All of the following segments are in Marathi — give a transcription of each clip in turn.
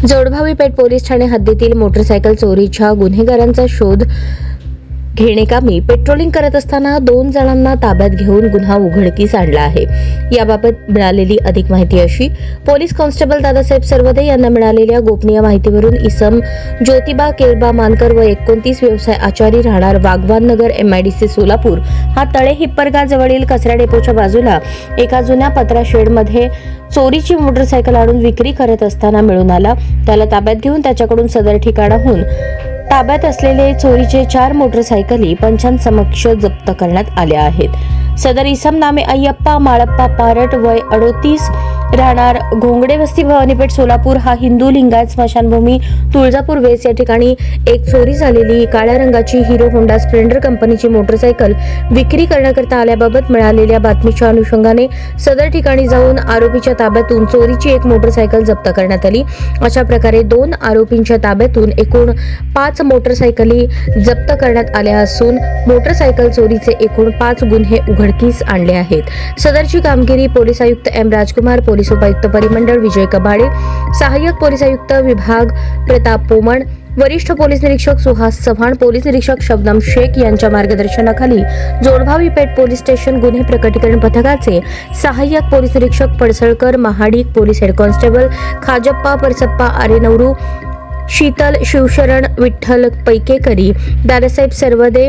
जोडभावी पेठ पोलीस ठाणे हद्दीतील मोटरसायकल चोरीच्या गुन्हेगारांचा शोध घेणेकामी पेट्रोलिंग करत असताना 2 जणांना ताब्यात घेऊन गुन्हा उघडकीस आणला आहे। याबाबत मिळालेली अधिक माहिती अशी। पोलीस कॉन्स्टेबल दादासाहेब सरवदे यांना मिळालेल्या गोपनीय माहितीवरून इसम ज्योतिबा केरबा मानकर व 29 व्यवसाय आचारी राहणार वाघवान नगर MIDC सोलापूर हा तळे हिप्परगा जवळील कचरा डेपोच्या बाजूला एका जुन्या पत्रा शेडमध्ये चोरीची मोटरसायकल आणून विक्री करत असताना मिळून आला। त्याला ताब्यात घेऊन त्याच्याकडून सदर ठिकाणाहून ताब्यात असलेले चोरीचे 4 मोटरसायकली पंचांसमक्ष जप्त करण्यात आल्या आहेत। सदर इसम नामे अय्यप्पा माळप्पा पारट वय 38 राहणार घोंगडे वस्ती भवानीपेठ सोलापूर हा हिंदू लिंगायत स्मशानभूमी तुळजापूर वेस या ठिकाणी एक चोरी झालेली काळ्या रंगाची हिरो होंडा स्प्लेंडर कंपनीची मोटरसायकल विक्री करण्याकरता आल्याबाबत मिळालेल्या बातमीच्या अनुषंगाने सदर ठिकाणी जाऊन आरोपीच्या ताब्यातून चोरीची एक मोटरसायकल जप्त करण्यात आली। अशा प्रकारे 2 आरोपींच्या ताब्यातून एकूण 5 मोटरसायकली जप्त करण्यात आल्या असून मोटरसायकल चोरीचे एकूण 5 गुन्हे उघडकीस आणले आहेत। सदरची कामगिरी पोलीस आयुक्त M राजकुमार, पोलीस उपायुक्त परिमंडळ विजय कबाडे, सहाय्यक पोलीस आयुक्त विभाग प्रताप पोमण, वरिष्ठ पोलीस निरीक्षक सुहास चव्हाण, पोलीस निरीक्षक शबनम शेख यांच्या मार्गदर्शनाखाली जोडभावी पेठ पोलीस स्टेशन गुन्हे प्रकटीकरण पथकाचे सहाय्यक पोलीस निरीक्षक Padsalkar, Mahadik police head constable Khajappa Parasappa Arenavaru, Sheetal Shivsharan Vitthal Paikekari, Dadasaheb Sarvade,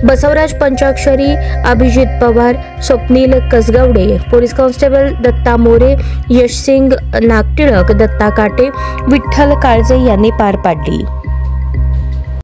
Basavraj Panchakshari, Abhijit Pawar, Swapnil Kasgawade, police constable Datta More, Yashsing Nagtilak, Datta Kate, Vitthal Kalje यांनी पार पाडली।